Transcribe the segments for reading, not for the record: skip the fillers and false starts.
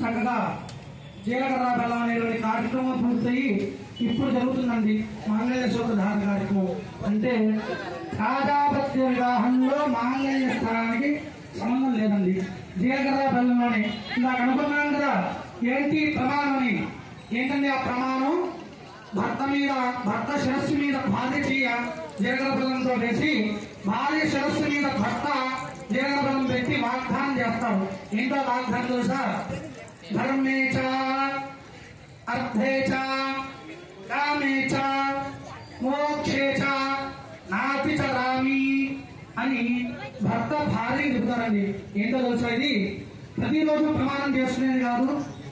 చక్కగా జీలకర్ర బెల్లం అనేటువంటి కార్యక్రమం పూర్తయి ఇప్పుడు జరుగుతుందండి మాంగళ్య సూత్ర ధారణ కార్యక్రమం. అంటే రాజాపత్య వివాహంలో మాంగళ్య స్థానానికి సంబంధం లేదండి. జీలకర్ర బెల్లంలోనే ఇలా కనుక్కున్నాను కదా ఏంటి ప్రమాణం అని. ఏంటంటే ఆ ప్రమాణం భర్త శిరస్సు మీద భార్య చెయ్య జీలకర్ర బెల్లంతో వేసి భార్య శిరస్సు మీద భర్త జీలకర్ర బెల్లం పెట్టి వాగ్దానం చేస్తారు. ఏంటో వాగ్దానం తెలుసా? ధర్మే చ అర్థే చ కామే చ మోక్షే చ నాపి చరామి అని భర్త భార్యకి చెబుతారండి. ఏంటో తెలుసా? ఇది ప్రతిరోజు ప్రమాణం చేసుకునేది కాదు,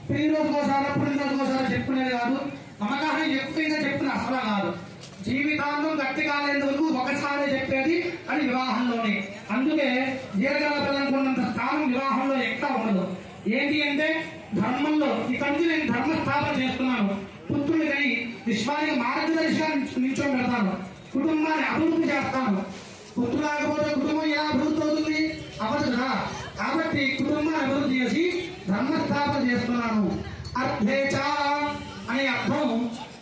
ప్రతిరోజుకోసారి పుట్టినరోజుకోసారి చెప్పుకునేది కాదు, నమ్మకాన్ని ఎక్కువగా చెప్పిన అసలు కాదు. జీవితాంతం గట్టి కాలేంత వరకు ఒకసారి చెప్పేది అది వివాహంలోనే. అందుకే జీలకర్ర బెల్లంకున్నంత స్థానం వివాహంలో ఎక్కడ ఉండదు. ఏంటి అంటే ధర్మంలో ఇక్కడ నుంచి నేను ధర్మస్థాపన చేస్తున్నాను, పుత్రుడికై విశ్వానికి మార్గదర్శకాన్ని నిల్చొని పెడతాను, కుటుంబాన్ని అభివృద్ధి చేస్తాను. పుత్రుడు లేకపోతే కుటుంబం ఎలా అభివృద్ధి అవుతుంది? అవ్వదు కదా. కాబట్టి కుటుంబాన్ని అభివృద్ధి చేసి ధర్మస్థాపన చేస్తున్నాను. అర్థేచ అనే అర్థం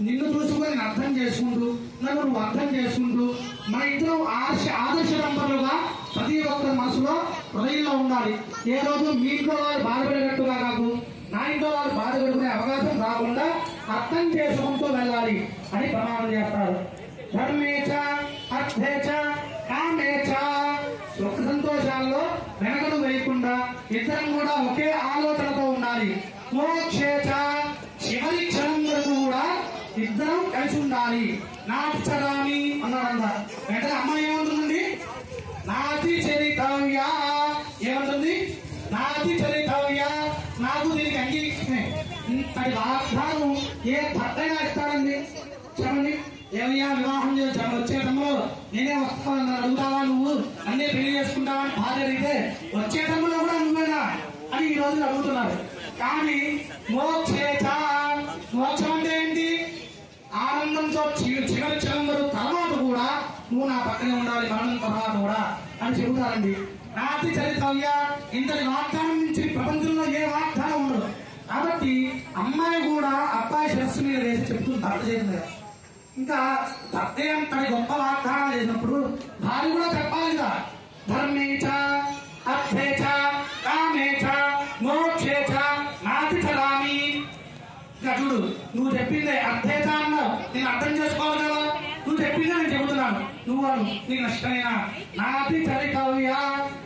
నిన్ను చూసుకొని నేను అర్థం చేసుకుంటూ నన్ను నువ్వు అర్థం చేసుకుంటూ మన ఇద్దరు ఆదర్శ దంపతులుగా ప్రతి ఒక్కరి మనసులో హృదయంలో ఉండాలి. ఏ రోజు మీ ఇంట్లో వాళ్ళు బాధపడేటట్టుగా కాదు, నా ఇంట్లో వాళ్ళు బాధపడుకునే అవకాశం రాకుండా అర్థం చేసుకుంటూ వెళ్ళాలి అని ప్రమాణం చేస్తారు. ధర్మేచ అర్థేచ కామేచ సుఖ సంతోషాల్లో వెనకడు వేయకుండా ఇద్దరం కూడా ఒకే ఆలోచనతో ఉండాలి. మోక్షేచ చివరి క్షణం వరకు కూడా ఇద్దరం కలిసి ఉండాలి. నాటి చరామి అన్నాడంట. వెంటనే అమ్మాయి ఏమంటుందండి? నాటి చరితవ్య ఏమంటుంది? నాటి చరితవ్య, నాకు దీనికి అంగీకరించే ఇంతటి వాగ్దానం ఏ భర్తగా ఇస్తాడండి? చెప్పండి. ఏమయ్యా వివాహం చేస్తాను వచ్చే టైంలో నేనే వస్తాను అడుగుతావా, నువ్వు అన్నీ పెళ్లి చేసుకుంటావా అని భార్య అడిగితే వచ్చే టైంలో కూడా నువ్వేనా అని ఈ రోజు అడుగుతున్నారు. కానీ మోక్షేచ, మోక్షం అంటే ఏంటి? ఆనందంతో చివరి క్షణం వరకు తర్వాత కూడా నువ్వు నా పక్కనే ఉండాలి, మరణం తర్వాత కూడా అని చెబుతారండి. నాటి చరితవ్య, ఇంతటి వాగ్దానం నుంచి ప్రపంచంలో ఏ వాగ్దానం ఉండదు. కాబట్టి అమ్మాయి కూడా అబ్బాయి శిరస్సు మీద వేసి చెప్తుంది భర్త చేసింది. ఇంకా భర్త అంతటి గొప్ప వాగ్దానాలు చేసినప్పుడు భార్య కూడా చెప్పాలి కదా. ధర్మేచ అర్థేచ కామేచ మోక్షేచ నాతి చరామి. ఇంకా చూడు, నువ్వు చెప్పిందే అర్థేచ అన్నావు, నేను అర్థం చేసుకోవాలి కదా. నువ్వు చెప్పిందే నేను చెబుతున్నాను, నువ్వు నీకు నష్టమేనా? నాతి చరితవ్య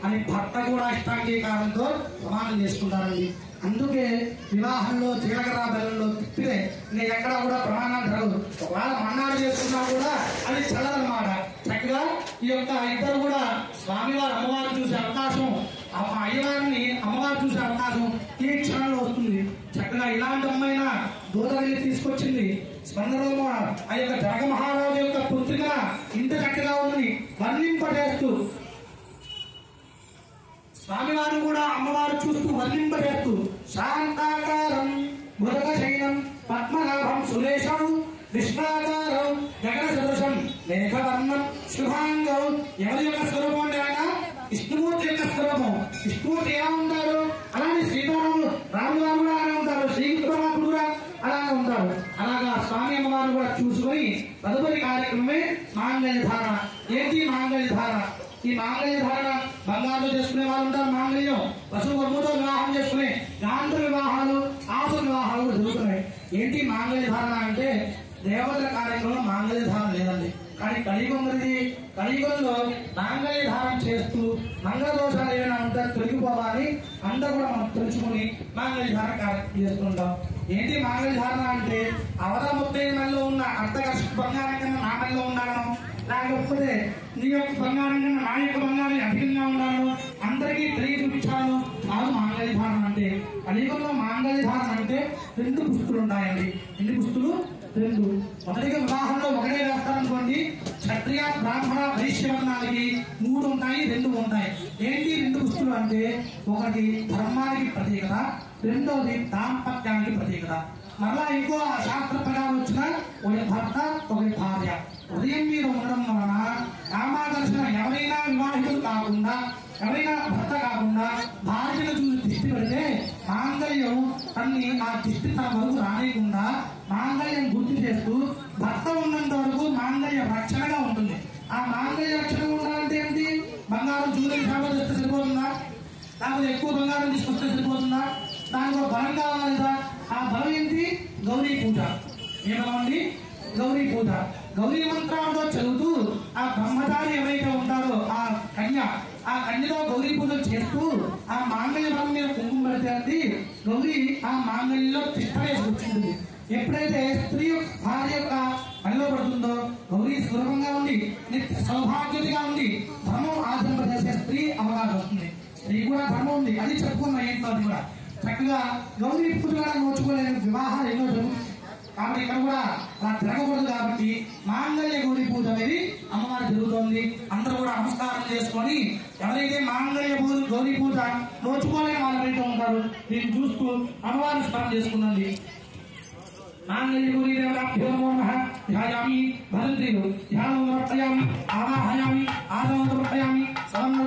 అని భర్త కూడా ఇష్టాంగీకారంతో ప్రమాణం చేసుకుంటారండి. అందుకే వివాహంలో జీలకర్ర బెల్లంలో తిప్పితే నేను ఎక్కడా కూడా ప్రమాణాలు జరగదు. ఒకవేళ మన్నాడు చేసుకున్నా కూడా అది చల్లదన్నమాట. చక్కగా ఈ యొక్క ఇద్దరు కూడా స్వామివారు అమ్మవారు చూసే అవకాశం, అయ్యవారిని అమ్మవారు చూసే అవకాశం ఈ క్షణంలో వస్తుంది. చక్కగా ఇలాంటి అమ్మాయిన దూరవెళ్ళి తీసుకొచ్చింది. స్పందనలో ఆ యొక్క జనక మహారాజు యొక్క పుత్రిక ఇంత చక్కగా ఉందని వర్ణింపజేస్తూ స్వామివారు కూడా అమ్మవారు చూస్తూ వర్ణింపజేస్తూ శాంతాకారం మృగశైనం పద్మనాభం సురేశం విష్ణాకారం గగన సదృశం మేఘవర్ణం శుభాంగం. ఎవరి యొక్క స్వరూపం అంటే ఆయన విష్ణుమూర్తి యొక్క స్వరూపం. విష్ణుమూర్తి ఎలా ఉంటారు? అలానే శ్రీరాముడు రాముడు కూడా అలానే ఉంటారు, శ్రీకృష్ణుడు కూడా అలానే ఉంటారు. అలాగా స్వామి అమ్మవారు కూడా చూసుకొని తదుపరి కార్యక్రమమే మాంగళ్య ధారణ. ఏంటి మాంగళ్య ధారణ? ఈ మాంగళ్య ధారణ బంగారులో చేసుకునే వాళ్ళు ఉంటారు, మాంగళ్యం పశువు కొమ్ముతో వివాహం చేసుకునే గాంధ వివాహాలు, ఆసు వివాహాలు కూడా జరుగుతున్నాయి. ఏంటి మాంగళ్య ధారణ అంటే దేవతల కార్యక్రమం మాంగళ్య ధారణ లేదండి. కానీ కలియుగంలో మాంగళ్య ధారణ చేస్తూ మంగళ దోషాలు ఏమైనా ఉంటే తొలగిపోవాలి అంతా కూడా మనం తెలుసుకుని మాంగళ్య ధారణ కార్యక్రమం చేసుకుంటాం. ఏంటి మాంగళ్య ధారణ అంటే అవత ముప్పై నెలలో ఉన్న అర్ధకర్ష బంగారం కన్నా నా నెలలో ఉండాలను, లేకపోతే నీ యొక్క బంగారం కన్నా నా యొక్క బంగారం అధికంగా ఉండాలను, అందరికీ తెలియ చూపించాలను. నాకు మాంగళ్య ధారణ అంటే కలియుగంలో మాంగళ్య ధారణ అంటే 2 పుస్తులు ఉంటాయండి. ఎన్ని పుస్తులు? 2. మొదటిగా వివాహంలో ఒకటే వేస్తారనుకోండి, క్షత్రియ బ్రాహ్మణ వైశ్య వర్ణాలకి 3 ఉంటాయి, 2 ఉంటాయి. ఏంటి 2 పుస్తులు అంటే ఒకటి ధర్మానికి ప్రతీకత, రెండోది దాంపత్యానికి ప్రతీకత. మరలా ఇంకో శాస్త్ర ప్రకారం వచ్చిన ఒకటి భర్త ఒకటి భార్య. ఉదయం మీద ఉండడం వలన కామాకర్షణ ఎవరైనా వివాహితులు కాకుండా, ఎవరైనా భర్త కాకుండా భార్యను చూసి దిష్టి పెడితే మాంగళ్యం తన్ని ఆ దిష్టి తన వరకు రానియకుండా మాంగళ్యం గుర్తు చేస్తూ భర్త ఉన్నంత వరకు మాంగళ్య రక్షణగా ఉంటుంది. ఆ మాంగళ్య రక్షణ ఉండాలంటే ఏంటి? బంగారం చూడని సేవ చేస్తే సరిపోతుందా? లేకపోతే ఎక్కువ బంగారం తీసుకొస్తే సరిపోతుందా? దానికి ఒక బలం కావాలి కదా. ఆ బలం ఏంటి? గౌరీ పూజ. ఏమండి? గౌరీ పూజ. గౌరీ మంత్రాలతో చదువుతూ ఆ బ్రహ్మచారి ఎవరైతే ఉంటారో ఆ కన్యలో గౌరీ పూజలు చేస్తూ ఆ మాంగళ్య బలం మీద కుంకుమ పెడితే గౌరీ ఆ మాంగళ్యంలో తిష్ట వేసి కూర్చుంటుంది. ఎప్పుడైతే స్త్రీ భార్య యొక్క పనిలో పడుతుందో గౌరీ స్వరూపంగా ఉండి నిత్య సౌభాగ్యతగా ఉండి ధర్మం ఆచరింపజేసే స్త్రీ అవకాశం వస్తుంది. స్త్రీ కూడా ధర్మం ఉంది, అది చెప్పుకున్న ఏంటో అది కూడా చక్కగా గౌరీ పూజ కూడా నోచుకోలేని వివాహాలు ఎన్నో జరుగుతుంది. కాబట్టి ఇక్కడ కూడా అలా తిరగకూడదు. కాబట్టి మాంగళ్య గౌరీ పూజ అనేది అమ్మవారు జరుగుతోంది. అందరూ కూడా నమస్కారం చేసుకొని ఎవరైతే మాంగళ్య గౌరీ పూజ నోచుకోలేని వాళ్ళు ఎవరైతే ఉంటారు దీన్ని చూస్తూ అమ్మవారిని స్మరణ చేసుకున్నది. మాంగళ్య గౌరీ దేవతాభ్యో నమః. ధ్యాయామి భద్రీలు ధ్యానోవర్తయామి ఆవాహయామి ఆదోవర్తయామి సమన్వయ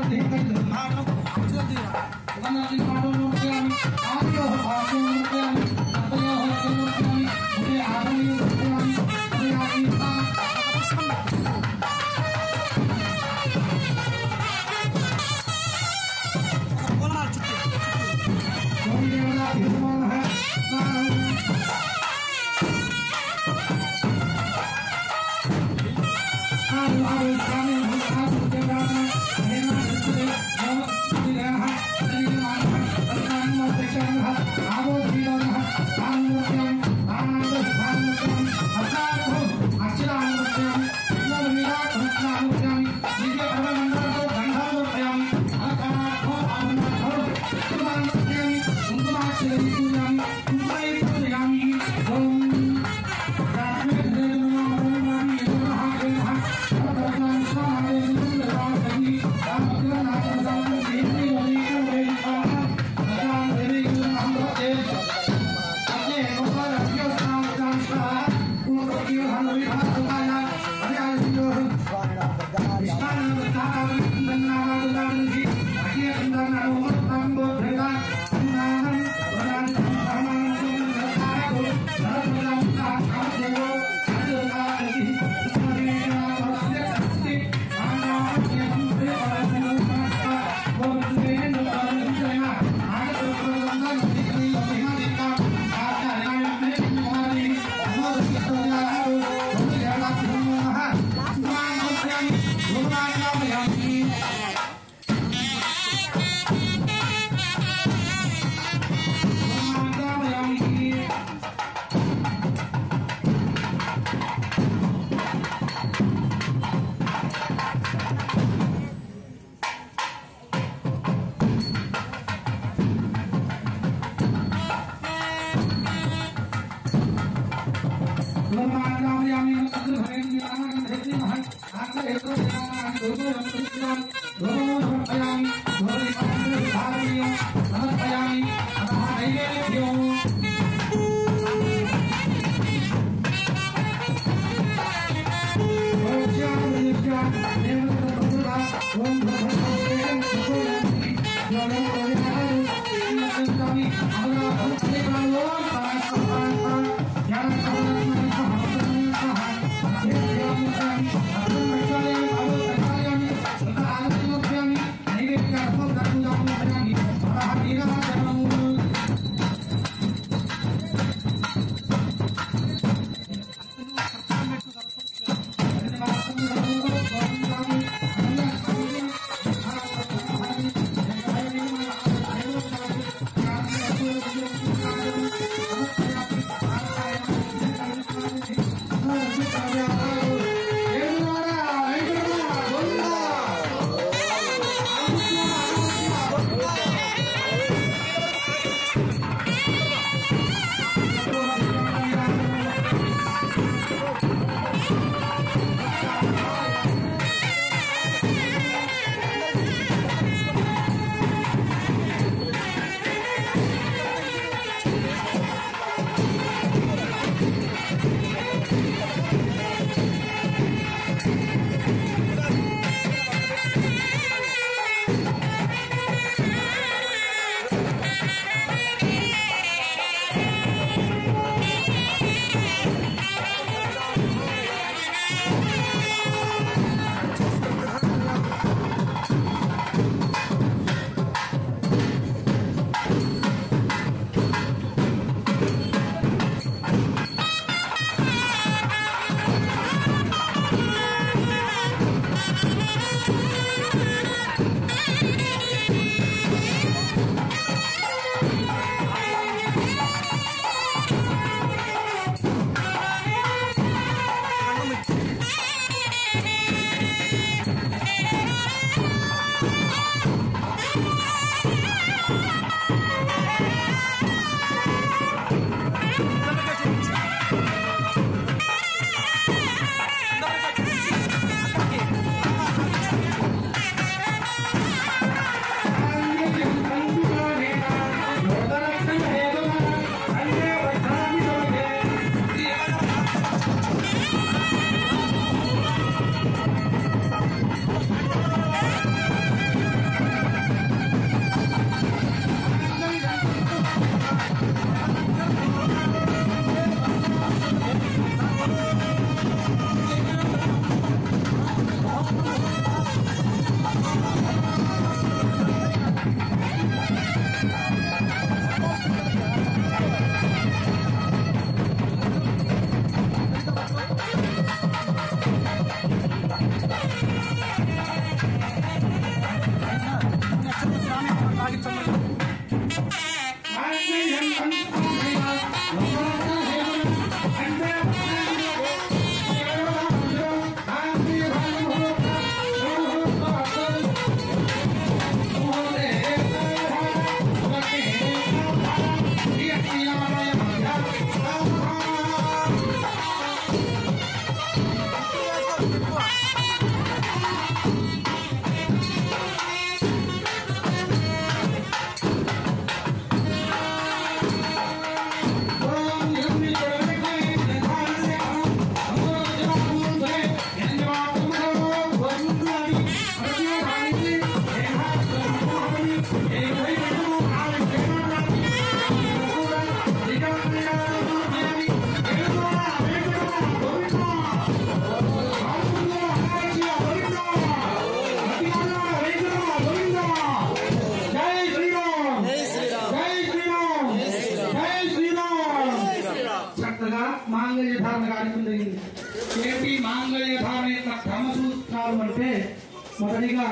మొదటిగా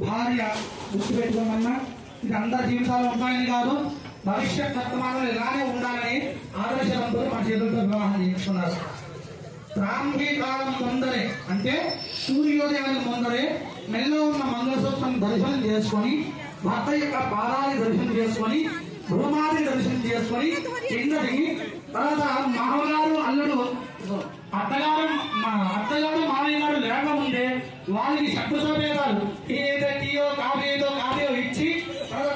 భార్య గుర్తుపెట్టుకోమన్నా, ఇది అందరి జీవితాలు ఉంటాయని కాదు, భవిష్యత్ వర్తమానంలో ఇలానే ఉండాలని ఆదర్శంతో మన చేతులతో వివాహం చేయించుకున్నారు. బ్రాహ్మీ కాలం ముందరే అంటే సూర్యోదయానికి ముందరే మెల్లో ఉన్న మంగళసూత్రం దర్శనం చేసుకొని, భర్త యొక్క పాదాన్ని దర్శనం చేసుకొని, భూమాని దర్శనం చేసుకొని కిందకి తర్వాత మామగారు అల్లుడు అత్తగారు మామయ్య గారు లేకముందే వాళ్ళకి శక్తి సోపేదాలు ఏదో టీయో కాఫీయో ఇచ్చి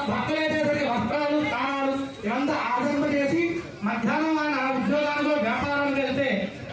భర్తలైతే వస్త్రాలు స్థానాలు ఇవంతా ఆదరణ చేసి మధ్యాహ్నం ఆయన ఉద్యోగాలకు వ్యాపారాలకు వెళ్తే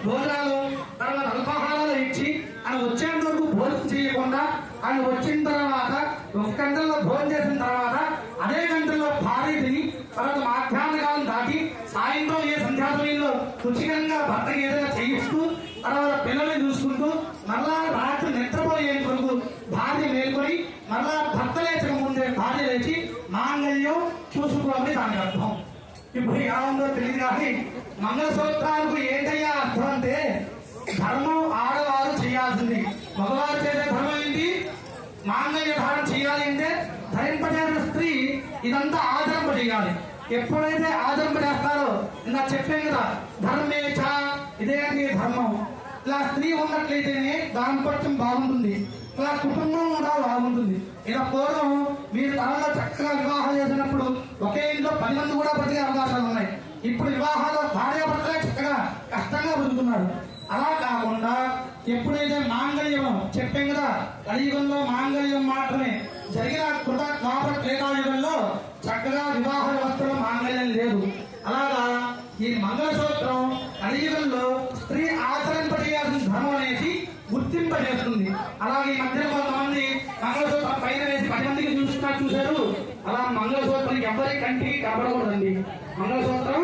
భోజనాలు తర్వాత అల్పాహారాలు ఇచ్చి ఆయన వచ్చేంత వరకు భోజనం చేయకుండా ఆయన వచ్చిన తర్వాత ఒక గంటల్లో భోజనం చేసిన తర్వాత అదే గంటల్లో భార్య తిని తర్వాత మధ్యాహ్న కాలం దాటి సాయంత్రం ఏ సంధ్యా సమయంలో రుచికరంగా భర్తకి ఏదైనా చేయిస్తూ తర్వాత పిల్లల్ని చూసుకుంటూ మరలా రాత్రి నిద్రపోయేంత వరకు భార్య మేల్కొని మరలా భర్త లేచక ముందే భార్య లేచి మాంగళ్యం చూసుకోవాలని దాని అర్థం. ఇప్పుడు ఎలా ఉందో తెలియదు కానీ మంగళసూత్రాలకు ఏంటయ్యా అర్థం అంటే ధర్మం ఆడవారు చేయాల్సింది, మగవారు చేసే ధర్మం ఏంటి? మాంగళ్య ధారణ చేయాలి అంటే ధరింపజేసిన స్త్రీ ఇదంతా ఆచరింప చేయాలి. ఎప్పుడైతే ఆచరింప చేస్తారో ఇలా చెప్పాను కదా, ధర్మేచ ఇదే ధర్మం. ఇలా స్త్రీ ఉన్నట్లయితేనే దాంపత్యం బాగుంటుంది, ఇలా కుటుంబం కూడా బాగుంటుంది. ఇలా పూర్వం మీరు తనలో చక్కగా వివాహం చేసినప్పుడు ఒకే ఇంట్లో 10 మంది కూడా బ్రతికే అవకాశాలు ఉన్నాయి. ఇప్పుడు వివాహాలు భార్యాభర్తలే చక్కగా కష్టంగా బతుకుతున్నారు. అలా కాకుండా ఎప్పుడైతే మాంగళ్యం చెప్పాం కదా, కలియుగంలో మాంగళ్యం మాత్రమే జరిగిన ద్వాపర త్రేతాయుగంలో చక్కగా వివాహ వ్యవస్థలో మాంగళ్యం లేదు. అలాగా ఈ మంగళసూత్రం కలియుగంలో స్త్రీ ఆచరింపజేయాల్సిన ధర్మం అనేసి గుర్తింపజేస్తుంది. అలాగే ఈ మధ్య కొంతమంది మంగళసూత్రం పైన వేసి 10 మందికి చూశారు. అలా మంగళసూత్రం ఎవరి కంటికి కనబడకూడదండి. మంగళసూత్రం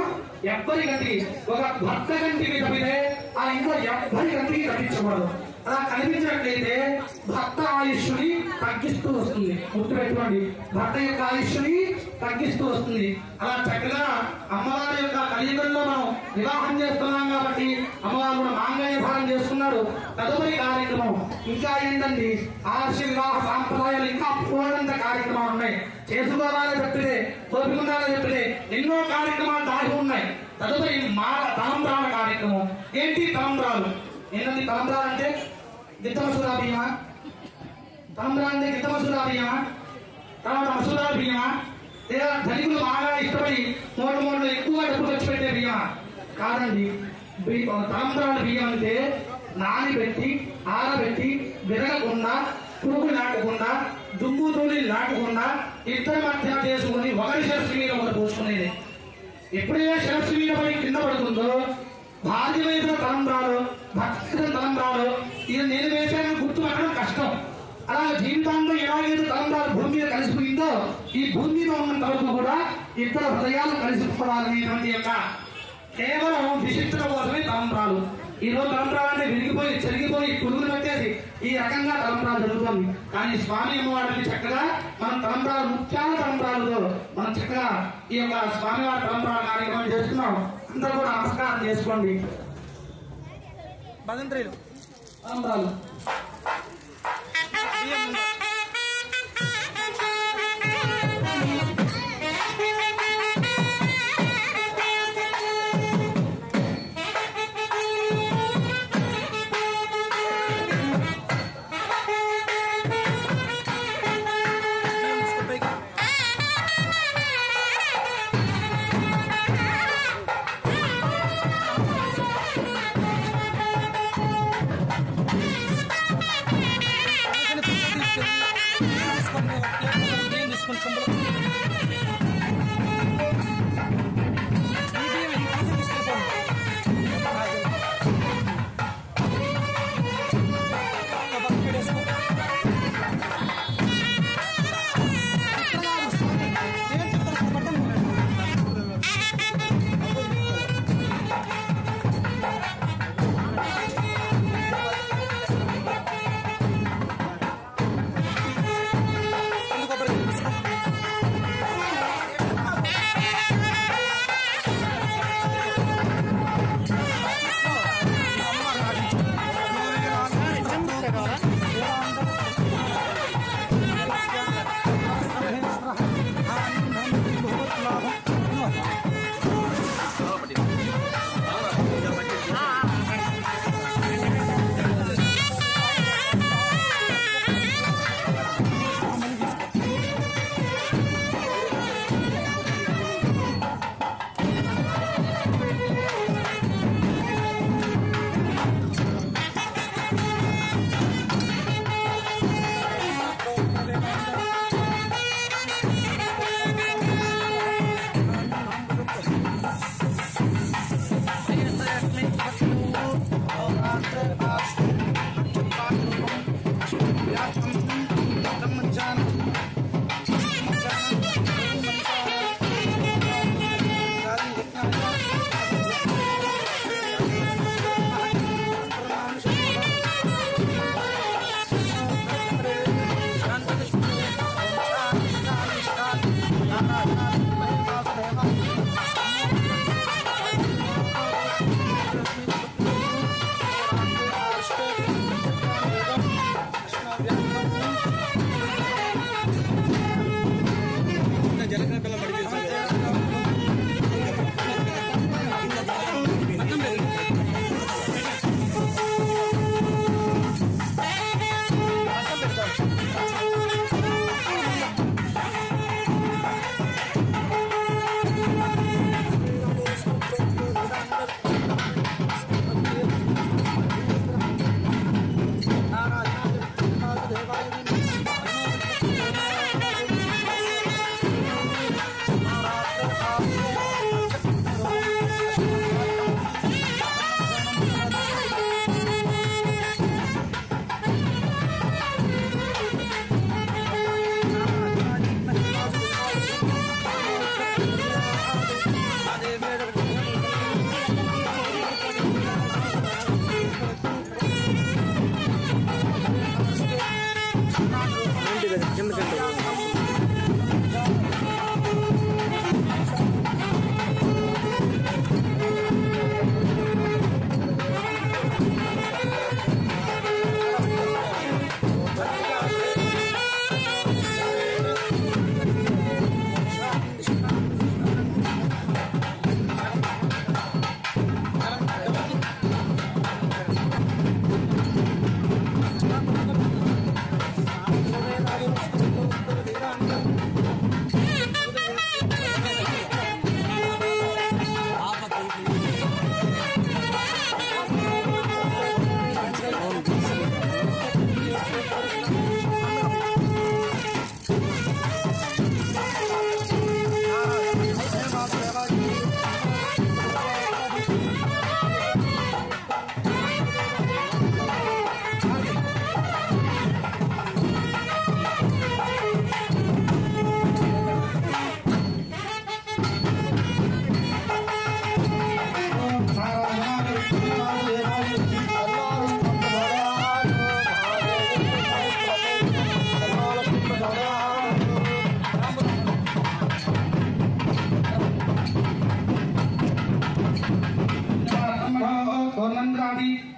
ఎవ్వరి కంటికి, ఒక భర్త కంటికి తప్పితే ఆ ఇంట్లో ఎవ్వరి కంటికి కనిపించకూడదు. అలా కనిపించినట్లయితే భర్త ఆయుష్ని తగ్గిస్తూ వస్తుంది. గుర్తుపెట్టుకోండి, భర్త యొక్క ఆయుష్ని తగ్గిస్తూ వస్తుంది. అలా చక్కగా అమ్మవారి యొక్క కలియుగంలో మనం వివాహం చేస్తున్నాం కాబట్టి అమ్మవారు కూడా మాంగళ్య ధారణ చేసుకున్నారు. తదుపరి కార్యక్రమం ఇంకా ఏంటండి, ఆర్ష వివాహ సాంప్రదాయాలు ఇంకా పూర్ణంత కార్యక్రమాలు ఉన్నాయి. చేసుకోవాలని చెప్పితే, కోరుకుందాలని చెప్పితే ఎన్నో కార్యక్రమాలు దాగి ఉన్నాయి. తదుపరి తలంబ్రాల కార్యక్రమం. ఏంటి తలంబ్రాలు? ఏంటండి తలంబ్రాలు అంటే? గిత్త మసూరా బియ్యమా? తలంబ్రాలు అంటే గిత్త మసూరా బియ్యమా, తర్వాత మసూరా బియ్యమా, లేదా ధనికులు బాగా ఇష్టపడి మూడు ఎక్కువ డబ్బు ఖర్చు పెట్టే బియ్యమా? కాదండి. తలంబ్రాల బియ్యం అంటే నానబెట్టి ఆరబెట్టి విరగకుండా పురుగు లాటకుండా దుమ్ము తోలి లాటకుండా ఇద్దరి మధ్య చేసుకుని ఒకరి శిరస్సు మీద ఒకరు పోసుకునేది. ఎప్పుడైతే శిరస్సు మీద పడి కింద పడుతుందో భార్య వేసిన తలంబ్రాలు, భక్తి తలంబ్రాలు ఇది నేను వేసాను గుర్తు పెట్టడం కష్టం. అలా జీవితంలో ఎలాగైతే తలంబ్రాలు భూమి మీద కలిసిపోయిందో ఈ భూమి మీద ఉన్నంత వరకు కూడా ఇతర హృదయాలు కలిసిపోవాలనేటువంటి యొక్క కేవలం విశిష్టత కోసమే తలంబ్రాలు. ఈ రోజు తలంబ్రాలు అంటే విరిగిపోయి చెరిగిపోయి పురుగులు పెట్టేసి ఈ రకంగా తలంబ్రాలు జరుగుతుంది. కానీ స్వామి అమ్మవారికి చక్కగా మనం తలంబ్రాలు ముఖ్యాల తలంబ్రాలతో మనం చక్కగా ఈ యొక్క స్వామివారి తలంబ్రాల కార్యక్రమం చేస్తున్నాం. అందరూ కూడా నమస్కారం చేసుకోండి. భగంత్రులు తలంబ్రాలు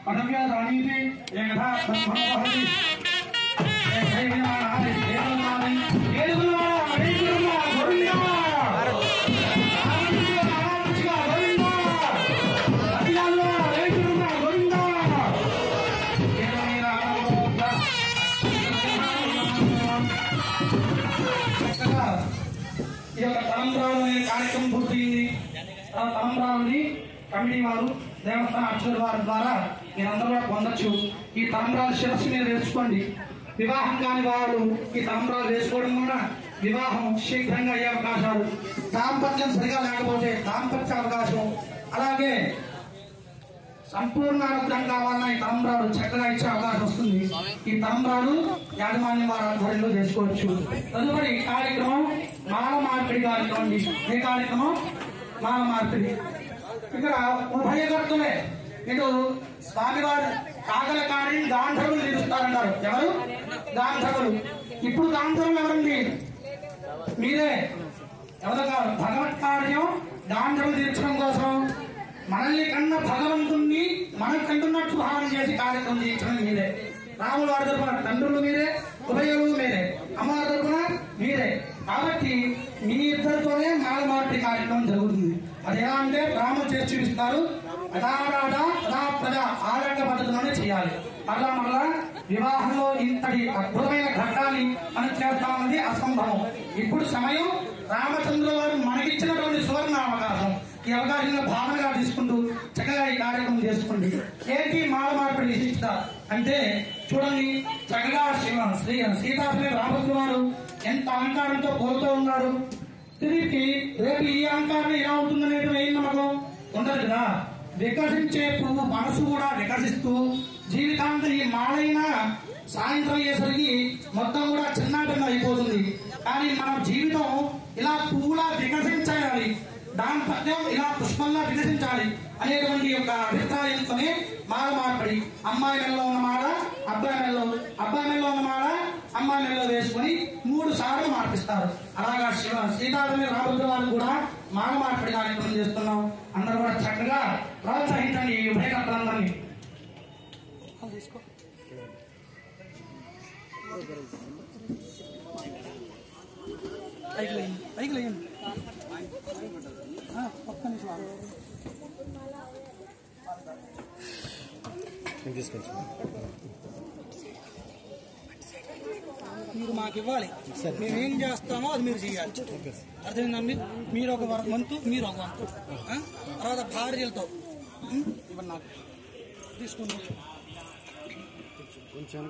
పదవ్యాధి యథా బ్రహ్మోహరి ఈ యొక్క తలంబ్రాలు కార్యక్రమం పూర్తయింది. తలంబ్రాలని కమిటీ వారు దేవస్థాన అర్చకుల వారి ద్వారా మీరందరూ కూడా పొందొచ్చు. ఈ తలంబ్రాలు శిరస్సు మీద వేసుకోండి. వివాహం కాని వారు ఈ తలంబ్రాలు వేసుకోవడం కూడా వివాహం శీఘ్రంగా అయ్యే అవకాశాలు, దాంపత్యం సరిగా లేకపోతే దాంపత్య అవకాశం, అలాగే సంపూర్ణ ఆరోగ్యం కావాలన్నా ఈ తలంబ్రాలు చక్కగా ఇచ్చే అవకాశం వస్తుంది. ఈ తలంబ్రాలు యాజమాన్యం వారి ఆధ్వర్యంలో చేసుకోవచ్చు. తదుపరి కార్యక్రమం మాల మార్పిడి కార్యక్రమం. ఏ కార్యక్రమం? మాల మార్పిడి. ఇక్కడ ఉభయకర్తలే. ఇటు స్వామివారు కాకలకారిని గాంధర్వులు తీరుస్తారంటారు. ఎవరు? గాంధర్వులు. ఇప్పుడు గాంధర్వులు ఎవరండి? మీరే. ఎవరు కాదు. భగవత్ కార్యం గాంధర్వులు తీర్చడం కోసం మనల్ని కన్నా భగవంతుణ్ణి మనం కంటున్నట్టు భావన చేసి కార్యక్రమం చేయించడం మీరే. రాముల వారి తరఫున తండ్రులు మీరే, ఉభయులు మీరే, అమ్మవారి తరఫున మీరే. కాబట్టి మీ ఇద్దరితోనే మాల మార్పిడి కార్యక్రమం జరుగుతుంది. అది ఎలా అంటే రాములు చేసి చూపిస్తారు. ఆరంగ పద్ధతిలోనే చేయాలి. మరలా వివాహంలో ఇంతటి అద్భుతమైన ఘట్టాన్ని మనం చేస్తామన్నది అసంభవం. ఇప్పుడు సమయం రామచంద్రుల వారు మనకిచ్చినటువంటి సువర్ణ అవకాశం. ఈ అవకాశంలో భావనగా తీసుకుంటూ చక్కగా ఈ కార్యక్రమం చేసుకోండి. ఏంటి మాల మార్పిడి విశిష్టత అంటే చూడండి, చక్కగా సీతాశ్రీ రామచంద్ర వారు ఎంత అలంకారంతో కోరుతూ ఉన్నారు. తిరిగి రేపు ఈ అలంకారం ఎలా ఉంటుందనేది ఏం నమ్మకం ఉండదు కదా. వికసించే పువ్వు మనసు కూడా వికసిస్తూ జీవితాంతం ఈ మాలైన సాయంత్రం అయ్యేసరికి మొత్తం కూడా చిన్నాభిన్నం అయిపోతుంది. కానీ మన జీవితం ఇలా పువ్వులా వికసించాలి, దాంపత్యం ఇలా పుష్పంలా వికసించాలి అనేటువంటి యొక్క అభిప్రాయంతోనే మాల మార్పిడి. అమ్మాయి నెలలో ఉన్న మాల అబ్బాయి నెలలో, అబ్బాయి నెలలో ఉన్న మాల అమ్మాయి నెలలో వేసుకుని 3 సార్లు మార్పిస్తారు. అలాగా సీతారామ రామభద్ర వారు కూడా మాల మార్పిడి కార్యక్రమం చేస్తున్నాం. అందరూ కూడా చక్కగా ప్రోత్సహించండి ఈ ఉభయకర్తలందరినీ. మీరు మాకు ఇవ్వాలి, మేమేం చేస్తామో అది మీరు చేయాలి. అర్థమైందండి? మీరు ఒక వంతు, మీరు ఒక వంతు. తర్వాత భార్యలతో ఇవ్వండి నాకు తీసుకుంటాం. కొంచెం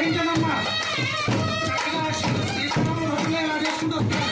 ఆలకించదమ్మా. చక్కగా సీతారాములు రథంలో ఇలా చేసుకుంటూ వస్తారు.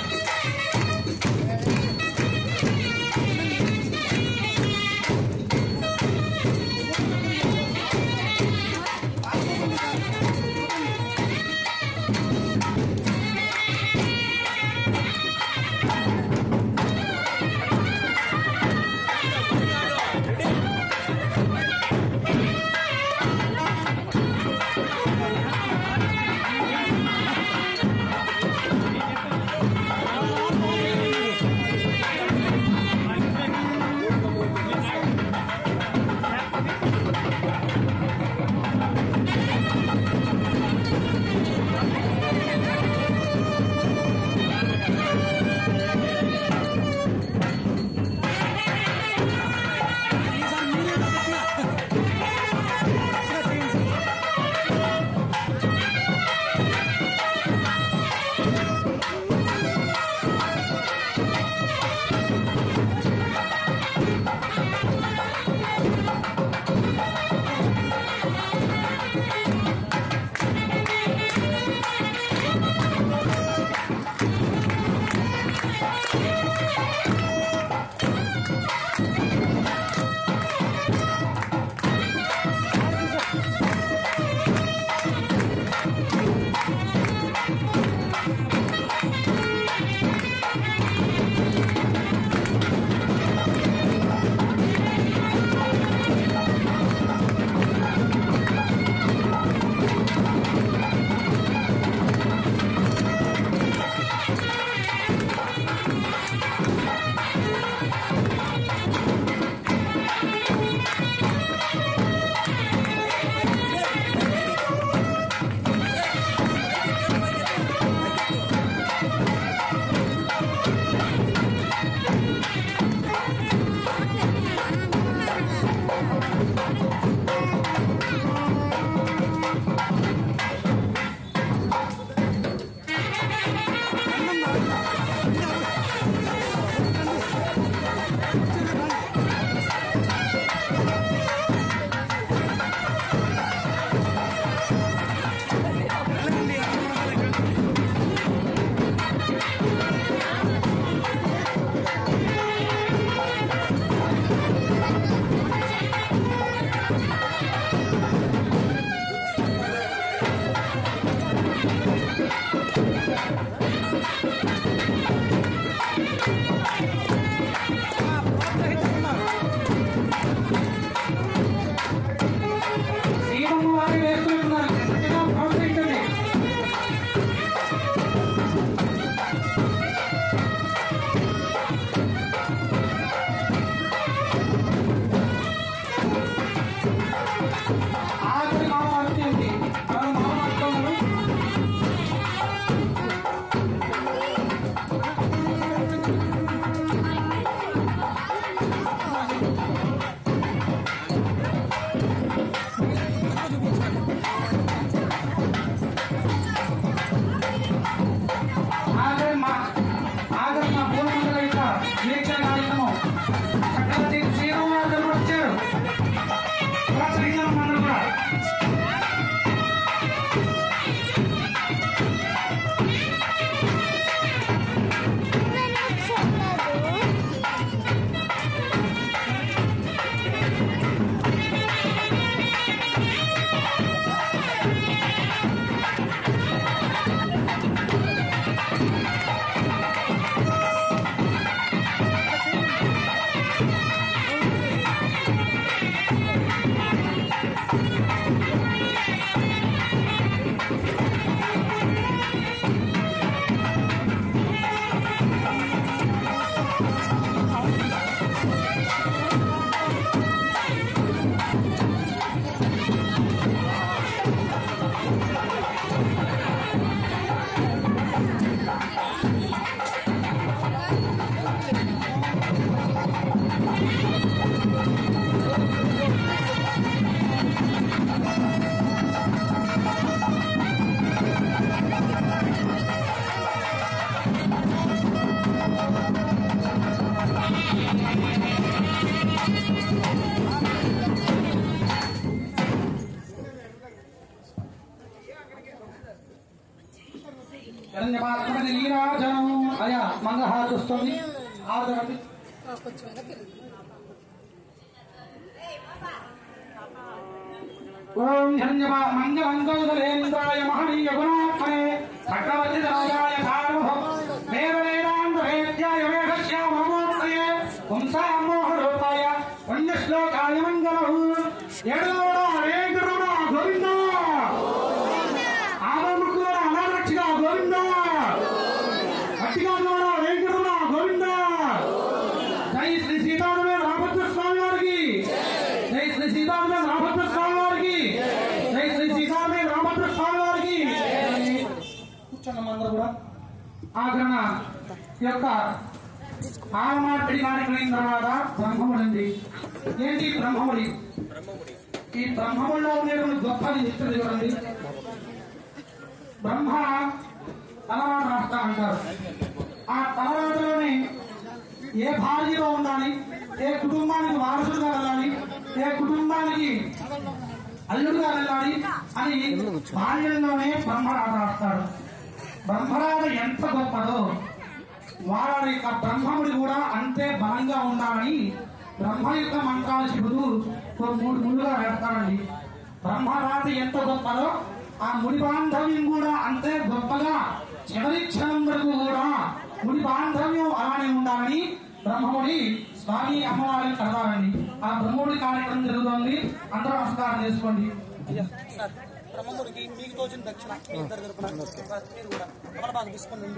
హిరణ్యపాత్రని నీరాజనం అయా మంగళహారతి వస్తుంది. ఆరతి ఓం మంగళంగౌదలేంద్రాయ మహనీయ గుణాత్మనే చక్రవర్తి రాజాయ సార్వభౌమ వేదవేదాంతవేద్యాయ వేదశ్యామమూర్తయే వంశామోహరూపాయ పుణ్యశ్లోకాయ మంగళం. ఎడలోడా వేంకటరమణ గోవింద, ఆవముక్కులోడా అనారక్షిగా గోవింద, అట్టిగాలోడా వేంకటరమణ గోవింద. జై శ్రీ సీతారామ రామభద్ర స్వామి వారికి, జై శ్రీ సీతారామ రామభద్ర స్వామి వారికి, జై శ్రీ సీతారామ రామభద్ర స్వామి వారికి. కూర్చున్నాం అందరూ కూడా. ఆగ్రహణ యొక్క ఆలమార్పిడి కార్యక్రమం తర్వాత బ్రహ్మముడి ఉంది. ఏంటి బ్రహ్మముడి? ఈ బ్రహ్మముడిలో ఉండేటువంటి గొప్పది ఇస్తుంది చూడండి. బ్రహ్మ తలరాత రాస్తా అంటారు. ఆ తలరాతలోనే ఏ భార్యలో ఉండాలి, ఏ కుటుంబానికి వారసుడుగా వెళ్ళాలి, ఏ కుటుంబానికి అల్లుడుగా వెళ్ళాలి అని భార్యలోనే బ్రహ్మరాత రాస్తాడు. బ్రహ్మరాత ఎంత గొప్పదో వారి యొక్క బ్రహ్మముడి కూడా అంతే బలంగా ఉండాలని బ్రహ్మ యొక్క మంత్రాలు చెబుతూ 3 ముళ్ళుగా వేస్తానండి. బ్రహ్మరాత ఎంత గొప్పదో ఆ ముడి బాంధవ్యం కూడా అంతే గొప్పగా చివరి క్షణం వరకు కూడా ముడి బాంధవ్యం అలానే ఉండాలని బ్రహ్మముడి స్వామి అమ్మవారిని కడతారండి. ఆ బ్రహ్మముడి కార్యక్రమం జరుగుతోంది. అందరూ నమస్కారం చేసుకోండి. బ్రహ్మముడికి మీకు తోచిన దక్షిణ మీ ఇద్దరు తరపున మీరు కూడా బాగా తీసుకోండి.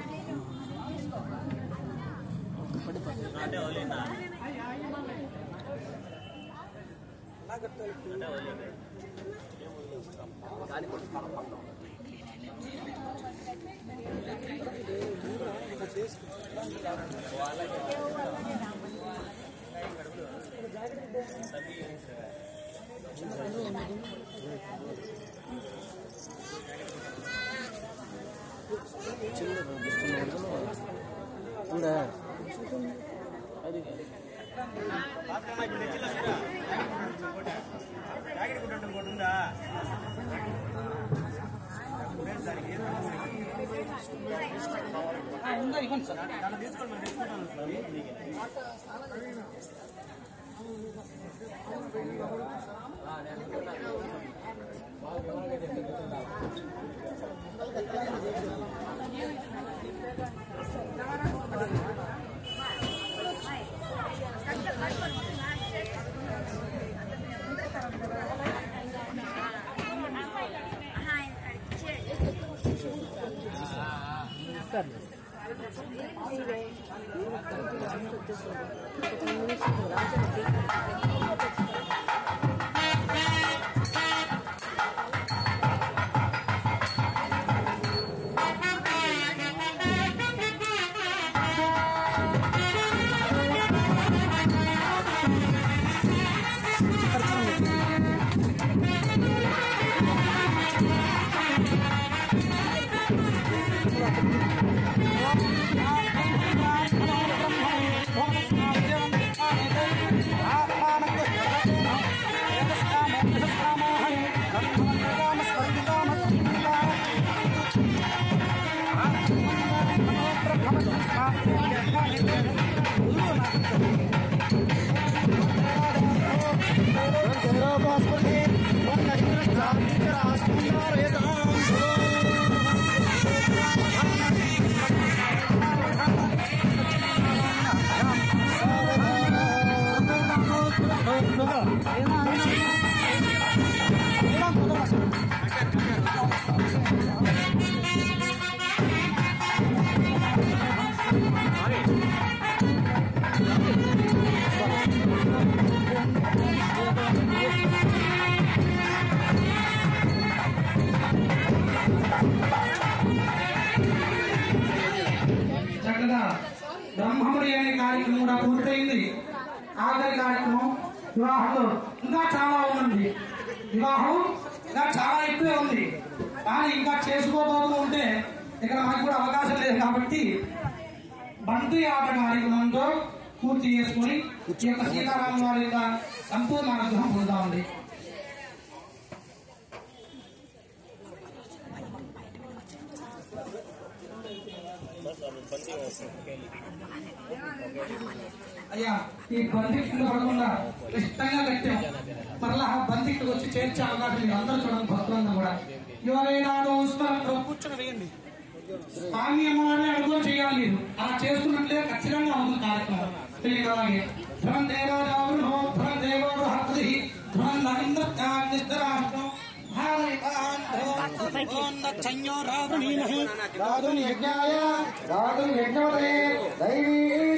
ఉందా ఇవ్వండి సార్. చక్కగా బ్రహ్మముడి అనే కార్యక్రమం కూడా పూర్తయింది. ఆఖరి కార్యక్రమం వివాహంలో ఇంకా చాలా ఉంది. వివాహం ఇంకా చాలా ఎక్కువే ఉంది. కానీ ఇంకా చేసుకోబోతూ ఉంటే ఇక్కడ మనకు కూడా అవకాశం లేదు కాబట్టి బంతి ఆట కార్యక్రమంతో పూర్తి చేసుకుని ఈ యొక్క సీతారామ వారి యొక్క సంపూర్ణ అనుగ్రహం పొందుతామండి. అయ్యా ఈ బంతి కింద పడకుండా ఇష్టంగా కట్టాం. మరలా బంతి ఇక్కడికి వచ్చి చేర్చే అవకాశం మీరు అందరూ చూడండి, భక్తులందరూ కూడా. ఎవరైనా కూర్చొని వేయండి. స్వామి అమ్మవారిని అడుగులు చేయాలి. మీరు అలా చేస్తున్నట్లే ఖచ్చితంగా అవుతుంది కార్యక్రమం. అలాగే ధ్రువం దేవో ధ్రువం దేవో హరి ధ్రువం నరేంద్రం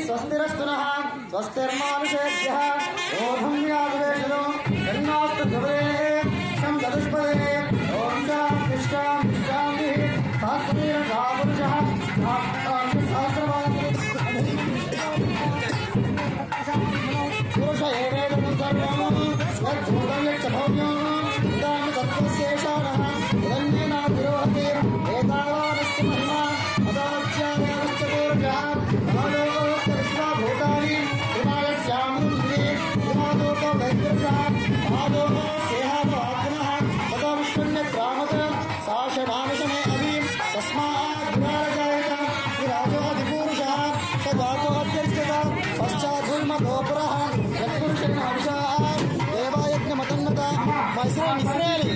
స్వస్తిరస్తునః స్వస్తిర్మానుషేభ్యః ఓం యాదవేషో కరుణాస్తు గవేః సం చతుష్పదే ఓం శాంతి శాంతి శాంతి శాస్త్రీయ రావణః పురుష ఏవేదం సర్వం యజ్జూతం యచ్చభవ్యం ఇదాని తత్వశేషానః ఇదన్యేన విరోహతే ఏతావానస్య మహిమా అదాచ్యాయాశ్చతోర్జా నాలోకస్య విశ్వభూతాని త్రిమాయస్యామృంద్రే త్రిమాలోకో వైద్యజా మహాలోక సేహావాగ్నః తదా విష్ణున్యత్రామత సాషడానుషమే అవిం తస్మాద్విరాజాయత విరాజోధిపురుషः సదాతో అభ్యర్చత పశ్చాద్గుల్మగోపురः యత్పురుషేణ హర్షः దేవాయజ్ఞమతన్నత ఇస్రాయేల్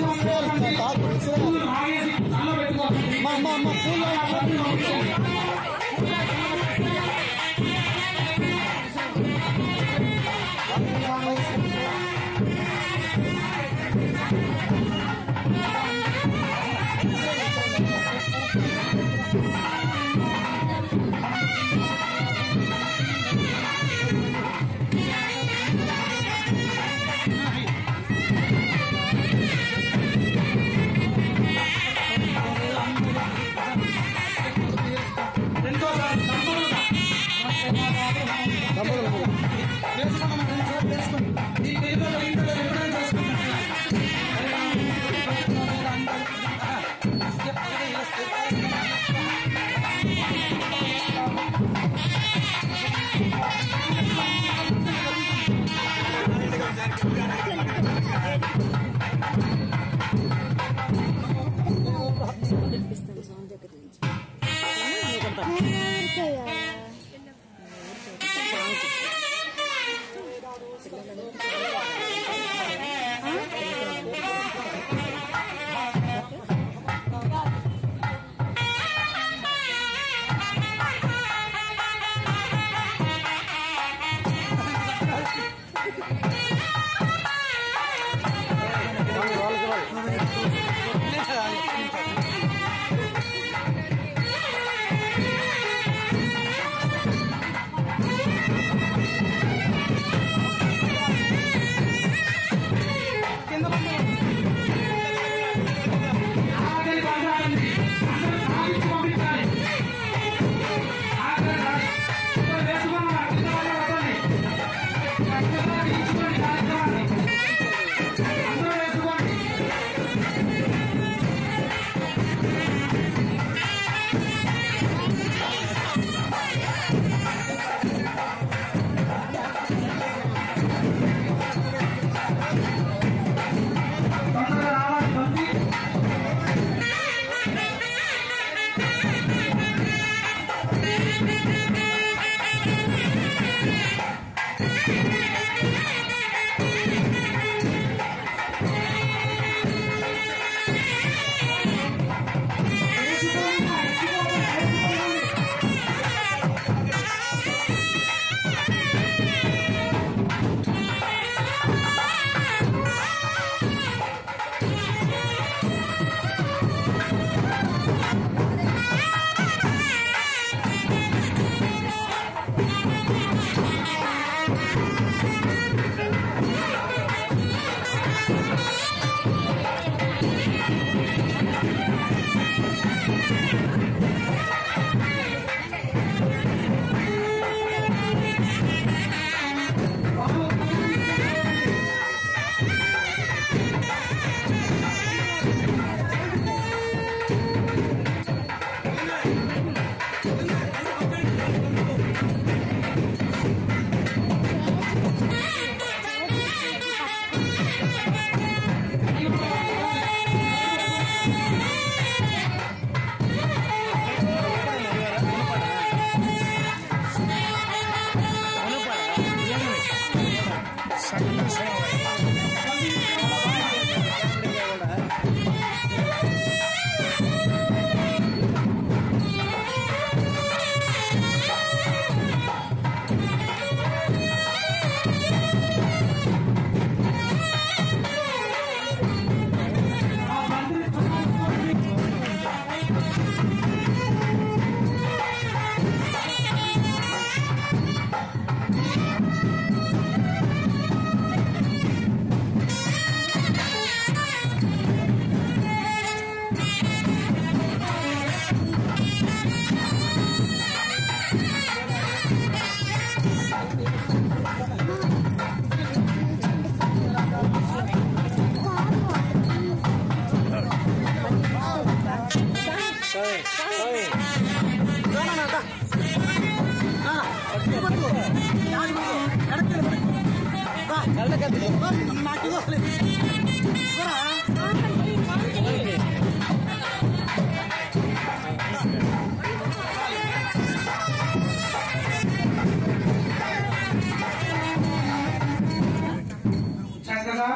చక్కగా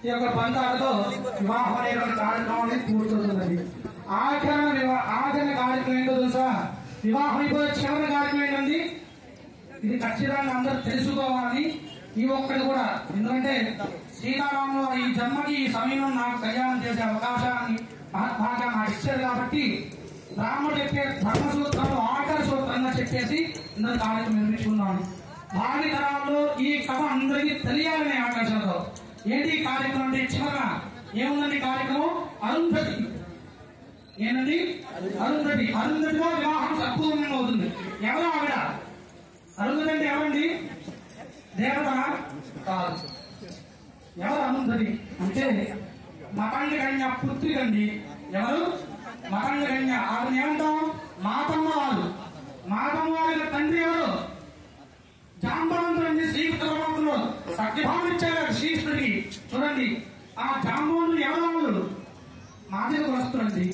ఈ యొక్క బంధాలతో వివాహం అనేటువంటి కార్యక్రమాన్ని పూర్తవుతుందండి. ఆచరణ కార్యక్రమం ఏంటో తెలుసా? వివాహం అయిపోయే చివరి కార్యక్రమం ఏంటండి? ఇది ఖచ్చితంగా అందరూ తెలుసుకోవాలి. ఈ ఒక్కటి కూడా, ఎందుకంటే శ్రీరాములు ఈ జన్మకి ఈ సమయంలో నాకు కళ్యాణం చేసే అవకాశాన్ని మహత్భాగ్యం నాకు ఇచ్చారు కాబట్టి రాముడు చెప్పే ధర్మసూత్రాలు ఆఖరి సూత్రంగా చెప్పేసి ఇందులో కార్యక్రమం నిర్మించుకున్నాను. భావి తరాల్లో ఈ కథ అందరికీ తెలియాలనే ఆకాశంతో ఏంటి కార్యక్రమం అంటే చివరగా ఏముందండి కార్యక్రమం? అరుంధతి. ఏంటండి? అరుంధతి. అరుంధతిలో వివాహం సంపూర్ణంగా అవుతుంది. ఎవరు ఆవిడ? అరుంధతి అంటే ఎవరండి? దేవత కాదు. ఎవరు అరుంధతి అంటే మతంగ కన్య పుత్రికండి. ఎవరు? మతంగ కన్య. ఆవిడ ఏమంటాం? మాతమ్మ వాళ్ళు. మాతమ్మ వాళ్ళ తండ్రి ఎవరు? జాంబవంతుడు. శ్రీకృష్ణుడు సత్యభావం ఇచ్చారు శ్రీకృష్ణుడికి. చూడండి, ఆ జాంబవంతుడు ఎవరు? మాదిరి వస్తుందండి.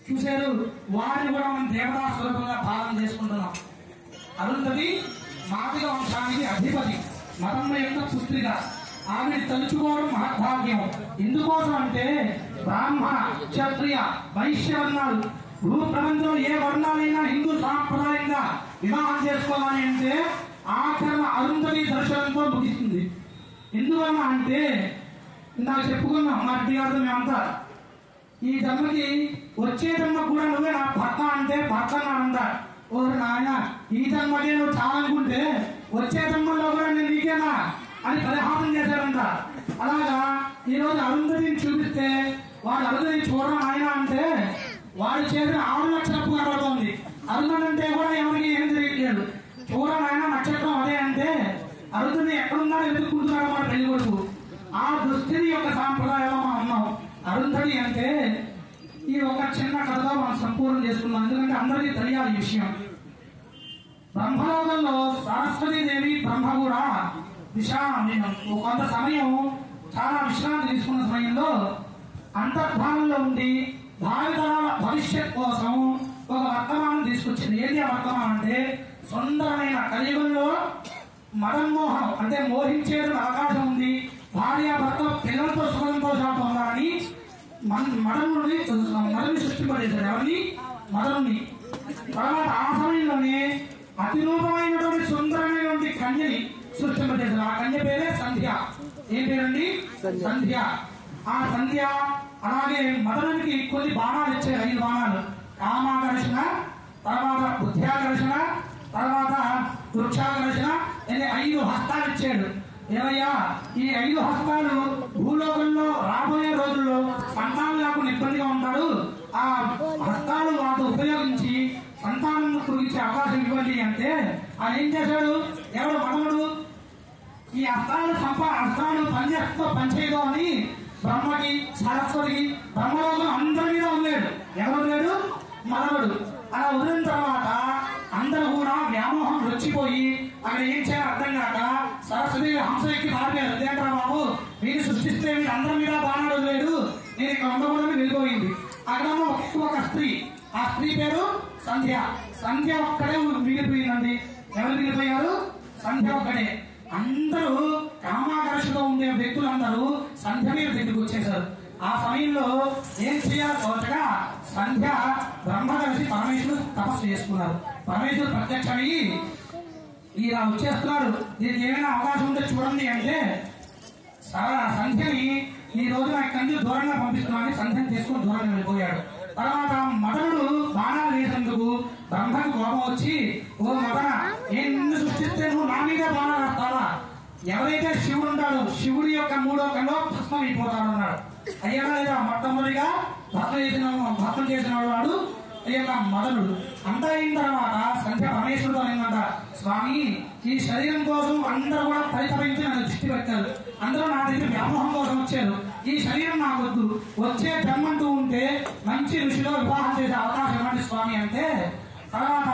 చూశారు, వారిని కూడా మనం దేవతా స్వరూపంగా భావన చేసుకుంటున్నాం. అరుంధతి మాదిగ వంశానికి అధిపతి, మతమ్మ యొక్క పుత్రిక. ఆమెను తలుచుకోవడం మహద్భాగ్యం. ఎందుకోసం అంటే బ్రాహ్మణ, క్షత్రియ, వైశ్య వర్ణాలు భూ ప్రపంచంలో ఏ వర్ణాలైనా హిందూ సాంప్రదాయంగా వివాహం చేసుకోవాలి అంటే ఆచరణ అరుంధతి దర్శనంతో ముగిస్తుంది. ఎందువల్ల అంటే నాకు చెప్పుకున్నాం మా రెడ్డి గారితో మేమంతా, ఈ జన్మకి వచ్చే జన్మ కూడా నువ్వే నా భర్త అంటే భర్త నానంద. ఓ నాయన, ఈ జన్మకే నువ్వు చాలనుకుంటే వచ్చే జన్మలో కూడా నేను నీకేనా అని పరిహాసం చేశారంట. అలాగా ఈ రోజు అరుంధతిని చూపిస్తే వాడు అరుంధతిని చూడడం ఆయన అంటే వాడు చేసిన 6 లక్షల కనబడుతోంది. అరుంధతి అంటే కూడా ఎవరికి ఏం తెలియట్లేదు. చూడడం ఆయన నక్షత్రం అదే అంటే అరుంధతి ఎక్కడున్నా వెతుక్కుంటున్నాడు మన పెళ్లి కొడుకు. ఆ దుస్థితి యొక్క సాంప్రదాయంలో మనం ఉన్నాం. అరుంధతి అంటే ఈ ఒక చిన్న కథతో మనం సంపూర్ణం చేసుకున్నాం. ఎందుకంటే అందరికీ తెలియాలి ఈ విషయం. బ్రహ్మలోకంలో సరస్వతీదేవి బ్రహ్మ కూడా కొంత సమయం చాలా విశ్రాంతి తీసుకున్న సమయంలో అంతర్ధానంలో ఉండి భావితరాల భవిష్యత్ కోసం ఒక వర్తమానం తీసుకొచ్చింది. ఏంటి ఆ వర్తమానం అంటే సుందరమైన కలియుగంలో మదన్మోహం అంటే మోహించేది అవకాశం ఉంది. భార్య భర్త పిల్లలతో సుఖంతో శాతం ఉండాలని మదనుని సృష్టింపజేశారు. ఎవరిని? మదనుని. తర్వాత ఆ సమయంలోనే అతిరూపమైనటువంటి సుందరమైనటువంటి కన్యని సృష్టింపజేశారు. ఆ కన్య పేరే సంధ్య. ఏం పేరండి? సంధ్య. ఆ సంధ్య అలాగే మదనునికి కొన్ని బాణాలు ఇచ్చారు. 5 బాణాలు. కామాకర్షణ, తర్వాత బుద్ధ్యాకర్షణ, తర్వాత వృక్షాకర్షణ, 5 హస్తాలు ఇచ్చాడు. ఏమయ్యా, ఈ 5 హస్తాలు భూలోకంలో రాబోయే రోజుల్లో సంతానం లేకుండా ఇబ్బందిగా ఉంటాడు. ఆ హస్తాలు వాటి ఉపయోగించి సంతానం కురిగించే అవకాశం ఇవ్వండి అంటే ఆయన ఏం చేశాడు? ఎవడు? మదనుడు. ఈ హస్తాలు పనిచేయడం అని బ్రహ్మకి, సరస్వతికి, బ్రహ్మలోకం అందరి మీద వదిలేడు. ఎవరు వదిలేడు? మదనుడు. అలా వదిలిన తర్వాత అందరూ కూడా వ్యామోహం వచ్చిపోయి అక్కడ ఏం చేయాలో అర్థం కాక సరస్వతి హంస ఎక్కి మారిపోయారు. అదేంట్రా బాబు, మీరు సృష్టిస్తే మీరు అందరి మీద బాణాలు వదిలేడు, నేను ఇక్కడ ఉండకూడదని వెళ్ళిపోయింది. అక్కడ ఒక స్త్రీ, ఆ స్త్రీ పేరు సంధ్య. సంధ్య ఒక్కడే మిగిలిపోయిందండి. ఎవరు మిగిలిపోయారు? సంధ్య ఒక్కడే. అందరూ కామాకర్షతో ఉండే వ్యక్తులందరూ సంధ్య మీద దగ్గరికి వచ్చేశారు. ఆ సమయంలో ఏం చేయాలో తోచగా సంధ్య బ్రహ్మ కలిసి పరమేశ్వరుడు తపస్సు చేసుకున్నారు. పరమేశ్వరుడు ప్రత్యక్షమయ్యి ఇలా వచ్చేస్తున్నారు, దీనికి ఏమైనా అవకాశం ఉంటే చూడండి అంటే సంధ్యని ఈ రోజు నాకు కంచె దూరంగా పంపిస్తున్నామని సంధ్యని తీసుకుని దూరంగా వెళ్ళిపోయాడు. తర్వాత మదనుడు బాణాలు వేసేందుకు బ్రహ్మకు కోపం వచ్చి, ఓ మదన, నేను నిన్ను సృష్టిస్తే నువ్వు నా మీద బాణాలు వేస్తావా? ఎవరైతే శివుడు ఉంటాడో శివుడి యొక్క 3వ కల్లో భస్మం అయిపోతాడు అన్నాడు. అయ్యా లేదా మొట్టమొదటిగా భస్మం చేసిన వాడు ఈ యొక్క మదనుడు. అంతా అయిన తర్వాత సంధ్య పరమేశ్వరుడు అయిందంట, స్వామి, ఈ శరీరం కోసం అందరూ కూడా పరితపించి నన్ను దృష్టి పెట్టారు. అందరూ నా దగ్గర వ్యామోహం కోసం వచ్చారు. ఈ శరీరం నాకు వద్దు, వచ్చే జన్మంటూ ఉంటే మంచి ఋషిలో వివాహం చేసే అవకాశం ఇవ్వండి స్వామి అంటే, తర్వాత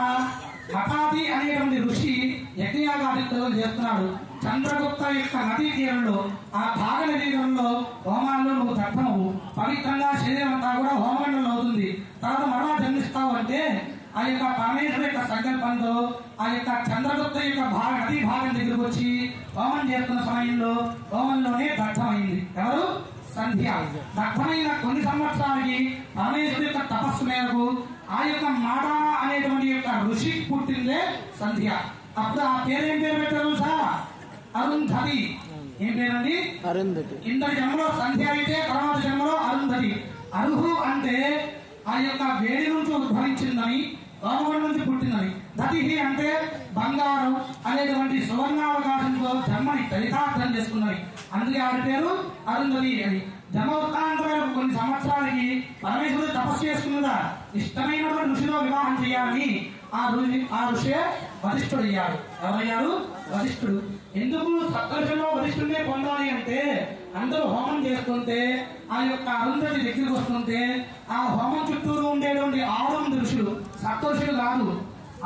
మఠాది అనేటువంటి ఋషి యజ్ఞయాగాదిత్తులు చేస్తున్నాడు. చంద్రగుప్త యొక్క నదీ తీరంలో, ఆ భాగ నదీ తీరంలో హోమాల్లో నువ్వు దగ్ధమవు, పవిత్రంగా శరీరం అంతా కూడా హోమగండంలో అవుతుంది. తర్వాత మరలా జన్మిస్తావు అంటే ఆ యొక్క పరమేశ్వరు యొక్క సంకల్పంతో ఆ యొక్క చంద్రగుప్త యొక్క నదీ భాగం దగ్గరకు వచ్చి హోమం చేస్తున్న సమయంలో హోమంలోనే దగ్ధమైంది. ఎవరు? సంధ్య. దగ్ధమైన కొన్ని సంవత్సరాలకి పరమేశ్వరు యొక్క తపస్సు మేరకు ఆ యొక్క మాడాన అనేటువంటి యొక్క ఋషి పుట్టిందే సంధ్య. అప్పుడు ఆ పేరేం పేరు పెట్టారు సార్? అరుంధతి. ఏం పేరండి? అరుంధతి. ఇంతటి జన్మలో సంధ్య అయితే తర్వాత జన్మలో అరుంధతి. అరుహు అంటే ఆ యొక్క వేడి నుంచి ఉద్భవించిందని, హోమగుండం నుంచి పుట్టిందని. దతిహి అంటే బంగారం అనేటువంటి సువర్ణావకాశంతో జన్మని చరితార్థం చేసుకున్నది. అందుకే ఆవిడ పేరు అరుంధతి అని. జన్మవృత్తాంతమైన కొన్ని సంవత్సరాలకి పరమేశ్వరుడు తపస్సు చేసుకున్నదా ఇష్టమైనటువంటి ఋషిలో వివాహం చేయాలని ఆ ఋషి వశిష్ఠుడు అయ్యాడు. ఎవరయ్యారు? వశిష్ఠుడు. ఎందుకు సప్తఋషిలో వశిష్ఠుడినే పొందాలి అంటే, అందరూ హోమం చేసుకుంటే ఆ యొక్క అరుంధతి దగ్గరికి వస్తుంటే ఆ హోమం చుట్టూరు ఉండేటువంటి 6 ఋషులు, సప్తఋషులు కాదు,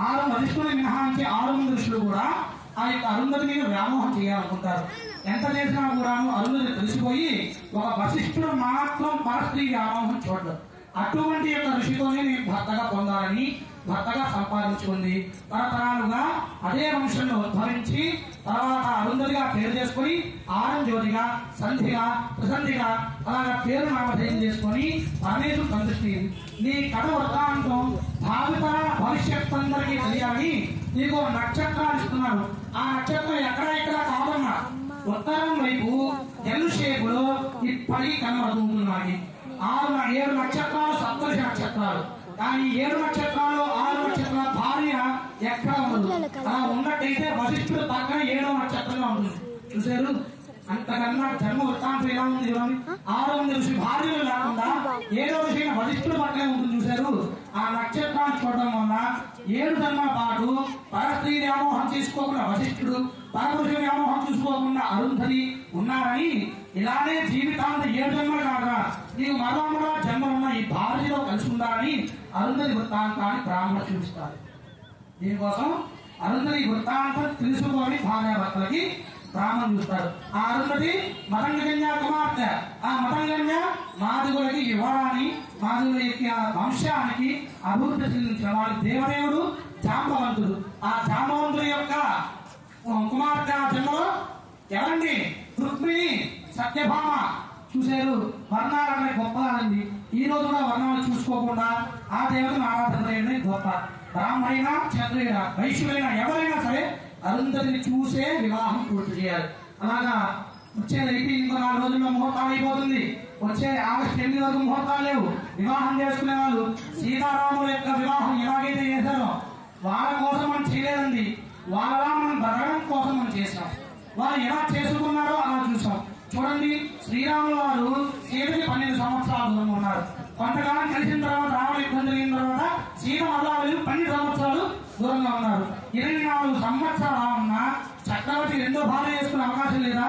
6 వశిష్ఠుని మినహాయించి 6 ఋషులు కూడా ఆ యొక్క అరుంధతి మీద వ్యామోహం చేయాలనుకుంటారు. ఎంత చేసినా కూడా అరుంధతి తెలిసిపోయి ఒక వశిష్ఠుడు మాత్రం పరస్త్రీ వ్యామోహం చూడదు. అటువంటి యొక్క ఋషితోనే నేను భర్తగా పొందాలని భర్తగా సంపాదించుకుంది. తరతరాలుగా అదే వంశంలో ఉద్భవించి తర్వాత అరుంధతిగా పేరు చేసుకుని ఆరంజ్యోతిగా, సంధిగా, ప్రసంధిగా అలాగా పేరు నామధేయం చేసుకుని పరమేశ్వరుడు సంతృష్టి. నీ కథ వృత్తాంతం భావితర భవిష్యత్ అందరికీ తెలియాలని నీకు నక్షత్రాలు ఇస్తున్నాను. ఆ నక్షత్రం ఎక్కడ కాదన్నా ఉత్తరం వైపు జల్లు షేపులో ఇప్పటికీ కనబడుతుంది. 7 నక్షత్రాలు సప్తర్షి నక్షత్రాలు. కానీ 7 నక్షత్రాలు 6 నక్షత్రాల భార్య ఎక్కడ ఉండదు. అలా ఉన్నట్టయితే వశిష్ఠుడు పక్కన 7వ నక్షత్రంగా ఉంటుంది. చూసారు? అంతకన్నా జన్మ వృత్తాంతం ఎలా ఉంది? 6 ఋషి భార్యలు లేకుండా 7వ ఋషి వశిష్ఠుడు పక్కనే ఉంటుంది. చూశారు? ఆ నక్షత్రాన్ని చూడడం వల్ల 7 జన్మల పాటు పరస్త్రీ వ్యామోహం చేసుకోకుండా వశిష్ఠుడు, పరపురుషుల వ్యామోహం చూసుకోకుండా అరుంధతి ఉన్నారని, ఇలానే జీవితాంతం 7 జన్మలు కాగా నీవు మరో జన్మలున్న ఈ భార్యలో కలిసి ఉండాలని అరుంధతి వృత్తాంతాన్ని బ్రాహ్మణులు చూపిస్తారు. దీనికోసం అరుంధతి వృత్తాంతం తెలుసుకోని భార్యాభర్తలకి బ్రాహ్మణులు చూస్తారు. ఆ అరుంధతి మతంగన్య కుమార్తె. ఆ మతంగన్య మాదిగులకి ఇవ్వడాన్ని, మాదిగుల యొక్క వంశానికి అభివృద్ధి చెందించిన వాడు దేవదేవుడు జాంబవంతుడు. ఆ జాంబవంతుడి యొక్క కుమార్తె ఆ జన్మలో ఎవరండి? రుక్మిణి, సత్యభామ. చూశారు? వర్ణాలు అంటే గొప్పదానండి. ఈ రోజు కూడా వర్ణాలు చూసుకోకుండా ఆ దేవతను ఆరాధన చేయడం గొప్ప. బ్రాహ్మణైనా, క్షత్రియుడైనా, వైశ్యుడైనా ఎవరైనా సరే అరుంధతిని చూసే వివాహం పూర్తి చేయాలి. అలాగా వచ్చేదైతే ఇంకో 4 రోజుల్లో ముహూర్తాలు అయిపోతుంది. వచ్చే ఆగస్టు 8 వరకు ముహూర్తాలు లేవు. వివాహం చేసుకునే వాళ్ళు సీతారాముల యొక్క వివాహం ఎలాగైతే చేశారో వాళ్ళ కోసం మనం చేయలేదండి. వాళ్ళలా మనం బతకడం కోసం మనం చేసాం. వాళ్ళు ఎలా చేసుకున్నారో అలా చూసాం. చూడండి, శ్రీరాముల వారు సీతకి 12 సంవత్సరాలు దూరంగా ఉన్నారు. కొంతకాలం కలిసిన తర్వాత రావణ యుద్ధం జరిగిన తర్వాత సీత మళ్ళా 12 సంవత్సరాలు దూరంగా ఉన్నారు. 24 సంవత్సరాలు ఉన్న చక్రవర్తి 2వ భార్య చేసుకునే అవకాశం లేదా?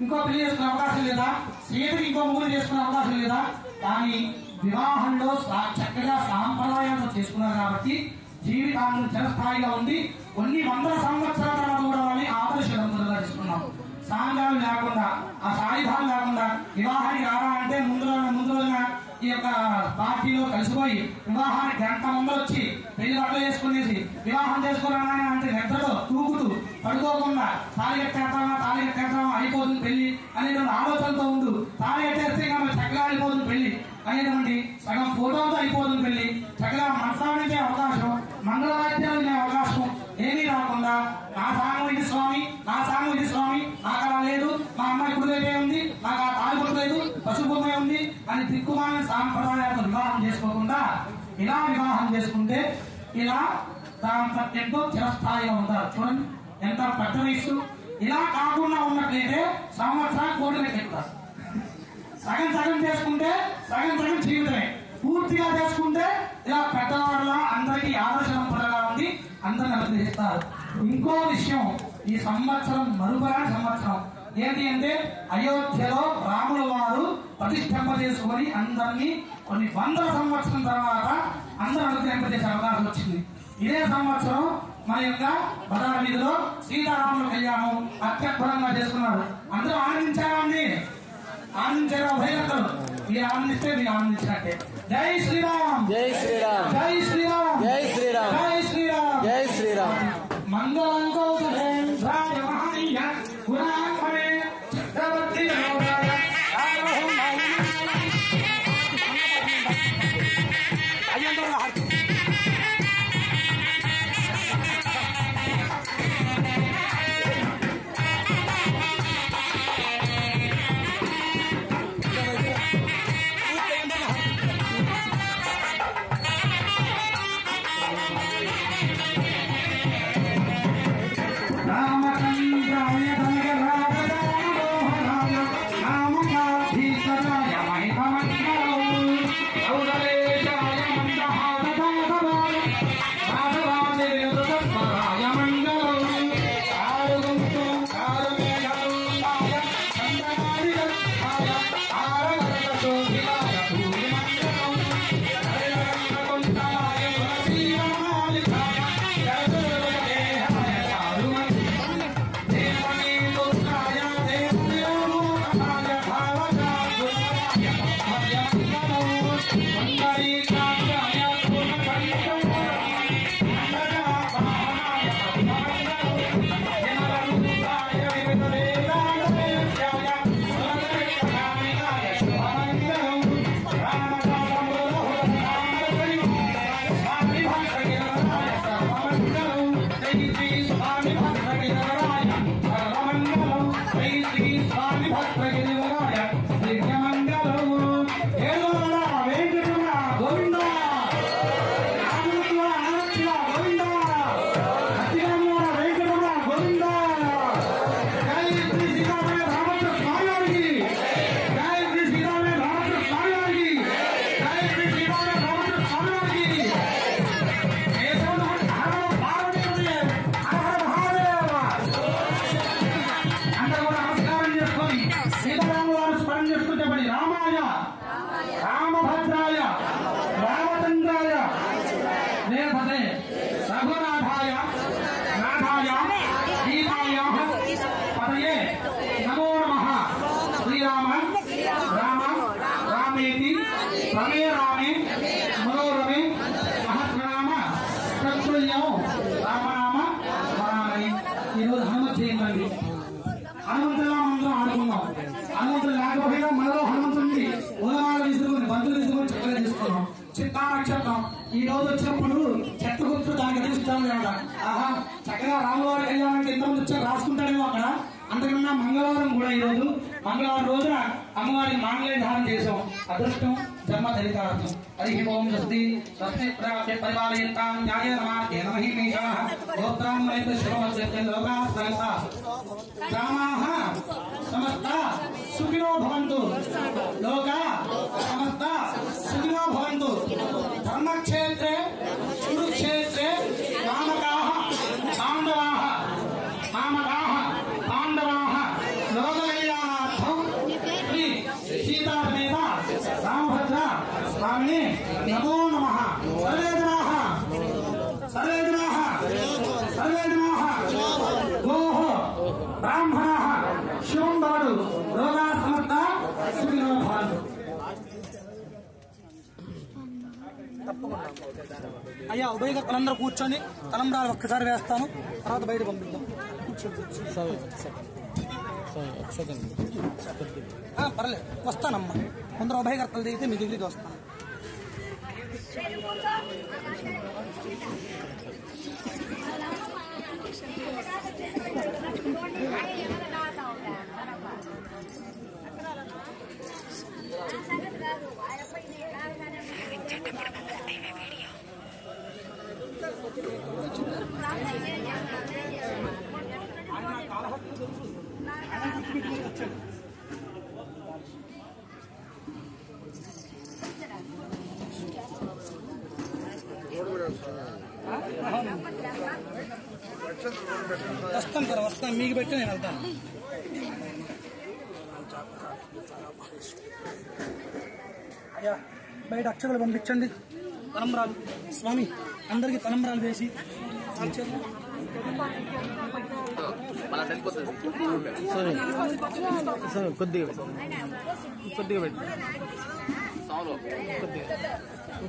ఇంకో పెళ్లి చేసుకునే అవకాశం లేదా? సీతకి ఇంకో ముగ్గురు చేసుకునే అవకాశం లేదా? కానీ వివాహంలో చక్కగా సాంప్రదాయాలతో చేసుకున్నారు కాబట్టి జీవితాంతం చిరస్థాయిగా ఉంది. కొన్ని 100 సంవత్సరాల తర్వాత కూడా వాళ్ళని ఆదర్శవంతులుగా చేసుకున్నాం. సాంగాలు లేకుండా, ఆ సాయుధాలు లేకుండా వివాహానికి రారా అంటే ముందు రోజున ఈ యొక్క పార్టీలో కలిసిపోయి వివాహానికి గంట ముందు వచ్చి పెళ్లి బట్టలు వేసుకునేసి వివాహం చేసుకోవాలని అంటే నిద్రలో తూగుతూ పడుకోకుండా తాళి కట్టేస్తామా అయిపోతుంది పెళ్లి అనేటువంటి ఆలోచనతో ఉండు. తాళి కట్టేస్తే చక్కగా అయిపోతుంది పెళ్లి అనేటువంటి సగం ఫోటోతో అయిపోతుంది పెళ్లి. చక్కగా మంత్రానికి అవకాశం, మంగళవాద్యాలు వినే అవకాశం ఏమీ రాకుండా నా సాంగం ఇది స్వామి, నా సాంగం ఇది స్వామి, నాకు అలా లేదు, మా అమ్మాయి కుడివైపే ఉంది, నాకు ఆ తాళి కొట్టలేదు, పసుపుమే ఉంది అని దిక్కుమాలిన సాంప్రదాయాలతో వివాహం చేసుకోకుండా ఇలా వివాహం చేసుకుంటే ఇలా దాంతో చిరస్థాయిగా ఉంటారు. చూడండి ఎంత పెద్ద వయస్సు. ఇలా కాకుండా ఉన్నట్లయితే సంవత్సరాలు కోటి లెక్కెత్తారు. సగం చేసుకుంటే సగం జీవితమే. పూర్తిగా చేసుకుంటే ఇలా పెద్దవాళ్ళ అందరికీ ఆదర్శవంతులుగా ఉంది, అందరిని అభినందిస్తారు. ఇంకో విషయం, ఈ సంవత్సరం మరుపరాని సంవత్సరం. ఏంటి అంటే అయోధ్యలో రాముల వారు ప్రతిష్టంప చేసుకొని అందరినీ కొన్ని వందల సంవత్సరం తర్వాత అందరూ అనుగ్రహింపజేసే అవకాశం వచ్చింది. ఇదే సంవత్సరం మన యొక్క బజార్ వీధిలో సీతారాముల కళ్యాణం అత్యద్భుతంగా చేసుకున్నారు. అందరూ ఆనందించారండి, ఆనందించారు భయకర్తలు. మీరు ఆనందిస్తే మీరు ఆనందించినట్టే. జై శ్రీరామ్, జై శ్రీరామ్, జై శ్రీరామ్, జై శ్రీరామ్, జై శ్రీరామ్, జై శ్రీరామ్. మంగళం కౌశలేంద్రాయ మహనీయ గుణాత్మనే చక్రవర్తి ఈరోజు హనుమత్ చేయండి. హనుమంతులా మనం ఆడుకున్నాం. హనుమంతులు లేకపోయినా మనలో హనుమంతుంది ఉదయాలు తీసుకుని బంధువులు తీసుకుని చక్కగా తీసుకున్నాం. చిత్తా నక్షత్రం ఈ రోజు వచ్చినప్పుడు చెత్త గుర్తు దానికి తీసుకుంటాం కదా. ఆహా చక్కగా రాములవారి కళ్యాణానికి ఎంతమంది వచ్చారు రాసుకుంటారేమో అక్కడ. అంతకన్నా మంగళవారం కూడా ఈ రోజు మంగళవారం రోజున అమ్మవారికి మాంగళ్య ధారణ చేసాం. అదృష్టం జన్మ చరితార్థం. హరి ఓం స్వస్తి స్వస్తి పరిపాలయంతాం న్యాయేన మార్గేణ మహిమీషాః గోత్రాన్వయత శుభమస్య లోకాః సమస్తాః గ్రామాః సమస్తాః సుఖినో భవంతు. లోకా సమస్తాః సుఖినో భవంతు. ధర్మక్షేత్రే కురుక్షేత్రే రామకాః పాండవాః లోకకళ్యాణార్థం శ్రీ సీతాసమేత రామభద్ర స్వామిని నమో నమః. సర్వే జనాః గోః బ్రాహ్మణాః శుభం భవతు. లోకాః సమస్తాః సుఖినో భవంతు. అయ్యా ఉభయకర్తలందరూ కూర్చొని తలంబ్రాలు ఒక్కసారి వేస్తాను, తర్వాత బయట పంపిద్దాం. పర్లేదు వస్తానమ్మా. ముందర ఉభయకర్తలు దిగితే మీ దగ్గరికి వస్తాను. వస్తాను సార్, వస్తాను. మీకు పెట్టి నేను వెళ్తాను. అయ్యా బయట అక్షరాలు పంపించండి. తలంబరాలు స్వామి అందరికి తలంబరాలు వేసి కొద్దిగా పెట్టి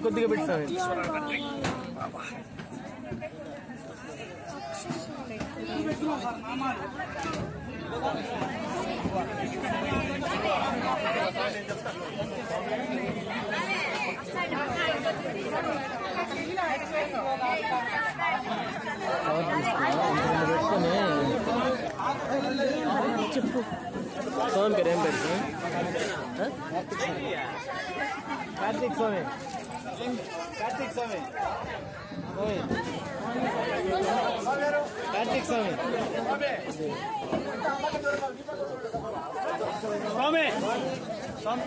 కొద్దిగా పెట్టి చెప్పు స్వామి పేరు ఏం పెడతా? కార్తీక్ స్వామి. కార్తీక్ స్వామి. కార్తీక్ స్వామి. స్వామి స్వామి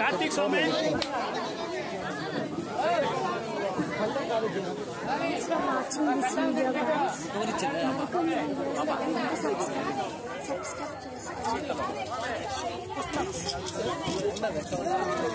కార్తీక్ స్వామి. Subscribe